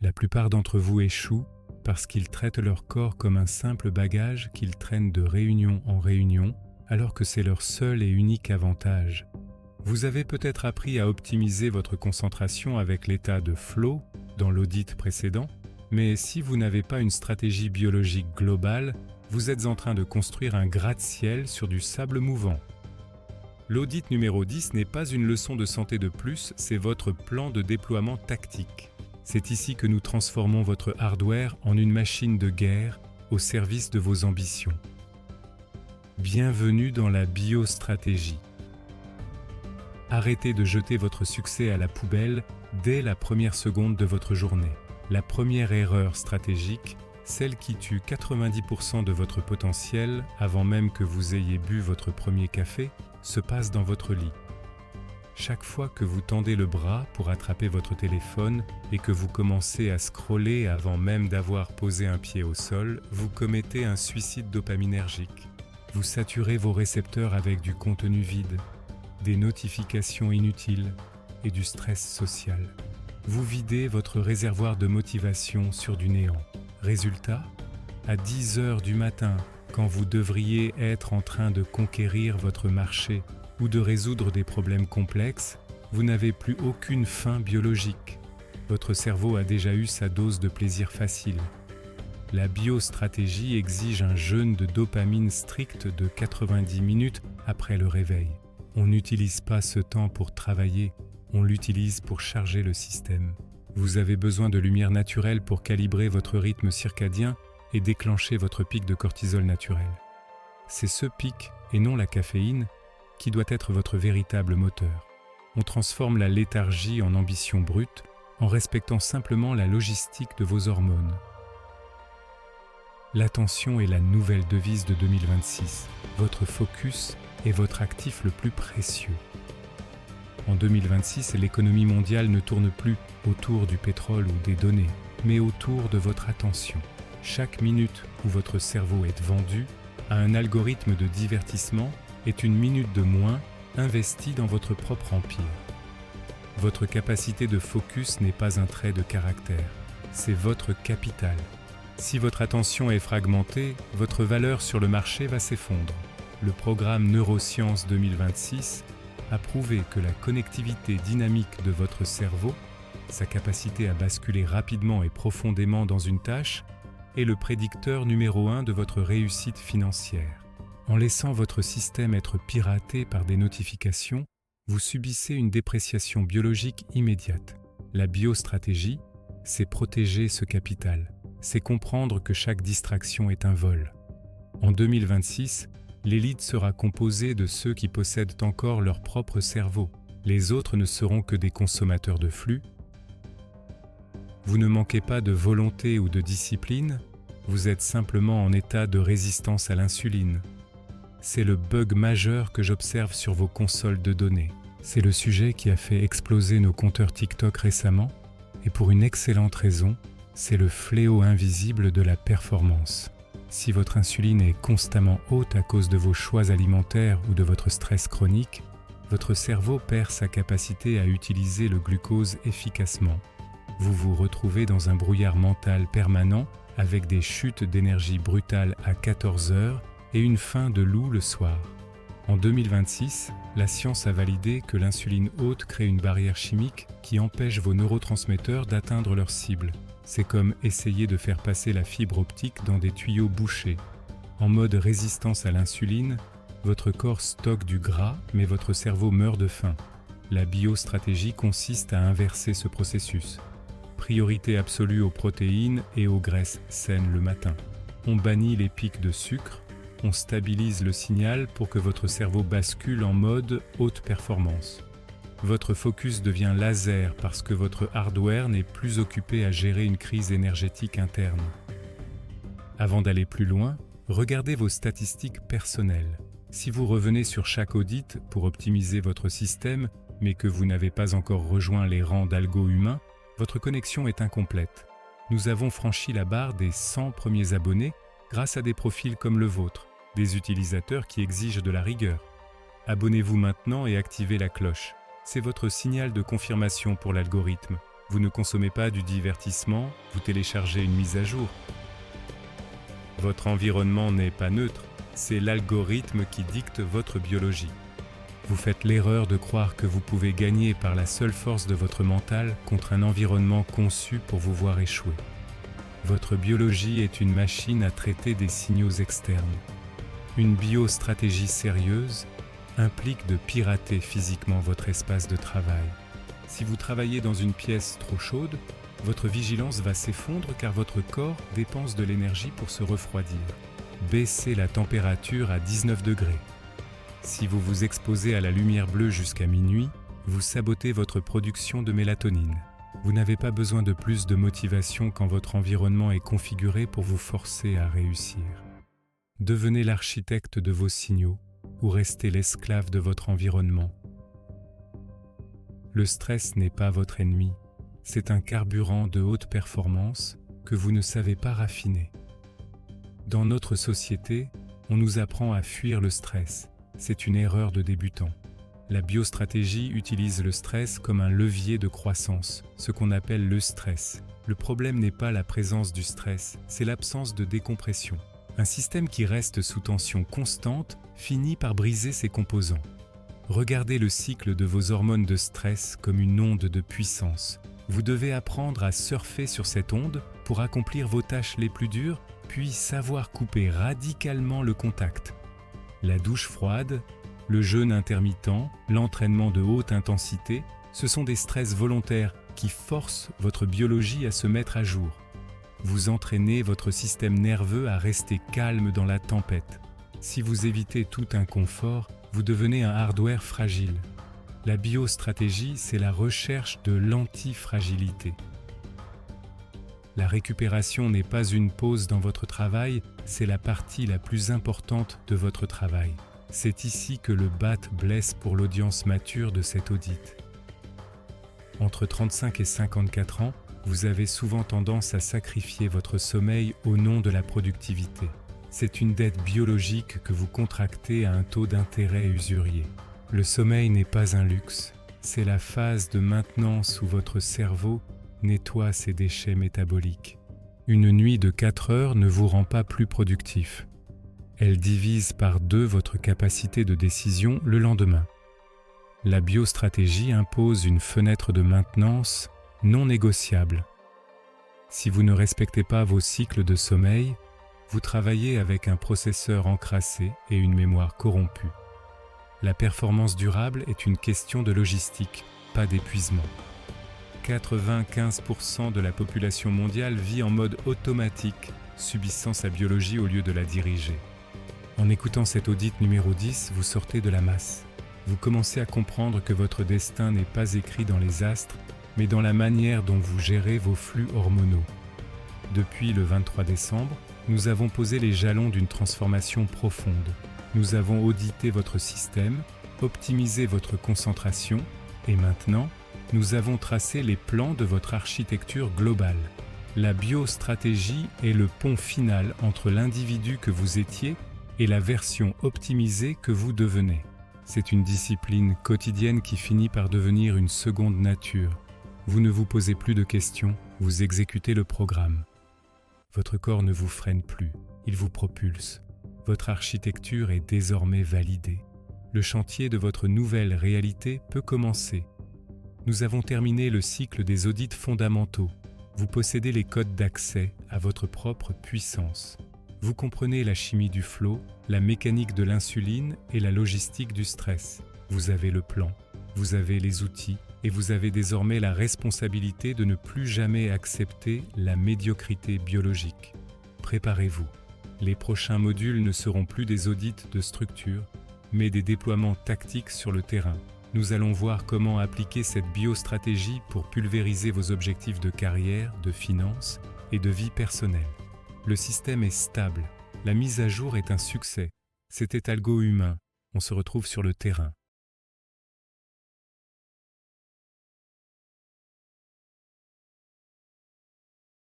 La plupart d'entre vous échouent parce qu'ils traitent leur corps comme un simple bagage qu'ils traînent de réunion en réunion, alors que c'est leur seul et unique avantage. Vous avez peut-être appris à optimiser votre concentration avec l'état de flow dans l'audit précédent, mais si vous n'avez pas une stratégie biologique globale, vous êtes en train de construire un gratte-ciel sur du sable mouvant. L'audit numéro 10 n'est pas une leçon de santé de plus, c'est votre plan de déploiement tactique. C'est ici que nous transformons votre hardware en une machine de guerre au service de vos ambitions. Bienvenue dans la biostratégie. Arrêtez de jeter votre succès à la poubelle dès la première seconde de votre journée. La première erreur stratégique, celle qui tue 90% de votre potentiel avant même que vous ayez bu votre premier café, se passe dans votre lit. Chaque fois que vous tendez le bras pour attraper votre téléphone et que vous commencez à scroller avant même d'avoir posé un pied au sol, vous commettez un suicide dopaminergique. Vous saturez vos récepteurs avec du contenu vide, des notifications inutiles et du stress social. Vous videz votre réservoir de motivation sur du néant. Résultat, à 10 heures du matin, quand vous devriez être en train de conquérir votre marché ou de résoudre des problèmes complexes, vous n'avez plus aucune faim biologique. Votre cerveau a déjà eu sa dose de plaisir facile. La biostratégie exige un jeûne de dopamine strict de 90 minutes après le réveil. On n'utilise pas ce temps pour travailler, on l'utilise pour charger le système. Vous avez besoin de lumière naturelle pour calibrer votre rythme circadien et déclencher votre pic de cortisol naturel. C'est ce pic, et non la caféine, qui doit être votre véritable moteur. On transforme la léthargie en ambition brute en respectant simplement la logistique de vos hormones. L'attention est la nouvelle devise de 2026. Votre focus est votre actif le plus précieux. En 2026, l'économie mondiale ne tourne plus autour du pétrole ou des données, mais autour de votre attention. Chaque minute où votre cerveau est vendu à un algorithme de divertissement est une minute de moins investie dans votre propre empire. Votre capacité de focus n'est pas un trait de caractère, c'est votre capital. Si votre attention est fragmentée, votre valeur sur le marché va s'effondrer. Le programme Neurosciences 2026 a prouvé que la connectivité dynamique de votre cerveau, sa capacité à basculer rapidement et profondément dans une tâche, est le prédicteur numéro 1 de votre réussite financière. En laissant votre système être piraté par des notifications, vous subissez une dépréciation biologique immédiate. La biostratégie, c'est protéger ce capital. C'est comprendre que chaque distraction est un vol. En 2026, l'élite sera composée de ceux qui possèdent encore leur propre cerveau. Les autres ne seront que des consommateurs de flux. Vous ne manquez pas de volonté ou de discipline, vous êtes simplement en état de résistance à l'insuline. C'est le bug majeur que j'observe sur vos consoles de données. C'est le sujet qui a fait exploser nos compteurs TikTok récemment, et pour une excellente raison, c'est le fléau invisible de la performance. Si votre insuline est constamment haute à cause de vos choix alimentaires ou de votre stress chronique, votre cerveau perd sa capacité à utiliser le glucose efficacement. Vous vous retrouvez dans un brouillard mental permanent avec des chutes d'énergie brutales à 14 heures et une faim de loup le soir. En 2026, la science a validé que l'insuline haute crée une barrière chimique qui empêche vos neurotransmetteurs d'atteindre leur cible. C'est comme essayer de faire passer la fibre optique dans des tuyaux bouchés. En mode résistance à l'insuline, votre corps stocke du gras, mais votre cerveau meurt de faim. La biostratégie consiste à inverser ce processus. Priorité absolue aux protéines et aux graisses saines le matin. On bannit les pics de sucre, on stabilise le signal pour que votre cerveau bascule en mode haute performance. Votre focus devient laser parce que votre hardware n'est plus occupé à gérer une crise énergétique interne. Avant d'aller plus loin, regardez vos statistiques personnelles. Si vous revenez sur chaque audit pour optimiser votre système, mais que vous n'avez pas encore rejoint les rangs d'algo humains, votre connexion est incomplète. Nous avons franchi la barre des 100 premiers abonnés grâce à des profils comme le vôtre, des utilisateurs qui exigent de la rigueur. Abonnez-vous maintenant et activez la cloche. C'est votre signal de confirmation pour l'algorithme. Vous ne consommez pas du divertissement, vous téléchargez une mise à jour. Votre environnement n'est pas neutre, c'est l'algorithme qui dicte votre biologie. Vous faites l'erreur de croire que vous pouvez gagner par la seule force de votre mental contre un environnement conçu pour vous voir échouer. Votre biologie est une machine à traiter des signaux externes. Une biostratégie sérieuse implique de pirater physiquement votre espace de travail. Si vous travaillez dans une pièce trop chaude, votre vigilance va s'effondrer car votre corps dépense de l'énergie pour se refroidir. Baissez la température à 19 degrés. Si vous vous exposez à la lumière bleue jusqu'à minuit, vous sabotez votre production de mélatonine. Vous n'avez pas besoin de plus de motivation quand votre environnement est configuré pour vous forcer à réussir. Devenez l'architecte de vos signaux ou restez l'esclave de votre environnement. Le stress n'est pas votre ennemi, c'est un carburant de haute performance que vous ne savez pas raffiner. Dans notre société, on nous apprend à fuir le stress. C'est une erreur de débutant. La biostratégie utilise le stress comme un levier de croissance, ce qu'on appelle le stress. Le problème n'est pas la présence du stress, c'est l'absence de décompression. Un système qui reste sous tension constante finit par briser ses composants. Regardez le cycle de vos hormones de stress comme une onde de puissance. Vous devez apprendre à surfer sur cette onde pour accomplir vos tâches les plus dures, puis savoir couper radicalement le contact. La douche froide, le jeûne intermittent, l'entraînement de haute intensité, ce sont des stress volontaires qui forcent votre biologie à se mettre à jour. Vous entraînez votre système nerveux à rester calme dans la tempête. Si vous évitez tout inconfort, vous devenez un hardware fragile. La biostratégie, c'est la recherche de l'antifragilité. La récupération n'est pas une pause dans votre travail, c'est la partie la plus importante de votre travail. C'est ici que le BAT blesse pour l'audience mature de cet audit. Entre 35 et 54 ans, vous avez souvent tendance à sacrifier votre sommeil au nom de la productivité. C'est une dette biologique que vous contractez à un taux d'intérêt usurier. Le sommeil n'est pas un luxe, c'est la phase de maintenance où votre cerveau nettoie ses déchets métaboliques. Une nuit de 4 heures ne vous rend pas plus productif. Elle divise par 2 votre capacité de décision le lendemain. La biostratégie impose une fenêtre de maintenance non négociable. Si vous ne respectez pas vos cycles de sommeil, vous travaillez avec un processeur encrassé et une mémoire corrompue. La performance durable est une question de logistique, pas d'épuisement. 95% de la population mondiale vit en mode automatique, subissant sa biologie au lieu de la diriger. En écoutant cet audit numéro 10, vous sortez de la masse. Vous commencez à comprendre que votre destin n'est pas écrit dans les astres, mais dans la manière dont vous gérez vos flux hormonaux. Depuis le 23 décembre, nous avons posé les jalons d'une transformation profonde. Nous avons audité votre système, optimisé votre concentration, et maintenant, nous avons tracé les plans de votre architecture globale. La biostratégie est le pont final entre l'individu que vous étiez et la version optimisée que vous devenez. C'est une discipline quotidienne qui finit par devenir une seconde nature. Vous ne vous posez plus de questions, vous exécutez le programme. Votre corps ne vous freine plus, il vous propulse. Votre architecture est désormais validée. Le chantier de votre nouvelle réalité peut commencer. Nous avons terminé le cycle des audits fondamentaux. Vous possédez les codes d'accès à votre propre puissance. Vous comprenez la chimie du flow, la mécanique de l'insuline et la logistique du stress. Vous avez le plan, vous avez les outils et vous avez désormais la responsabilité de ne plus jamais accepter la médiocrité biologique. Préparez-vous. Les prochains modules ne seront plus des audits de structure, mais des déploiements tactiques sur le terrain. Nous allons voir comment appliquer cette biostratégie pour pulvériser vos objectifs de carrière, de finances et de vie personnelle. Le système est stable. La mise à jour est un succès. C'était Algo Humain. On se retrouve sur le terrain.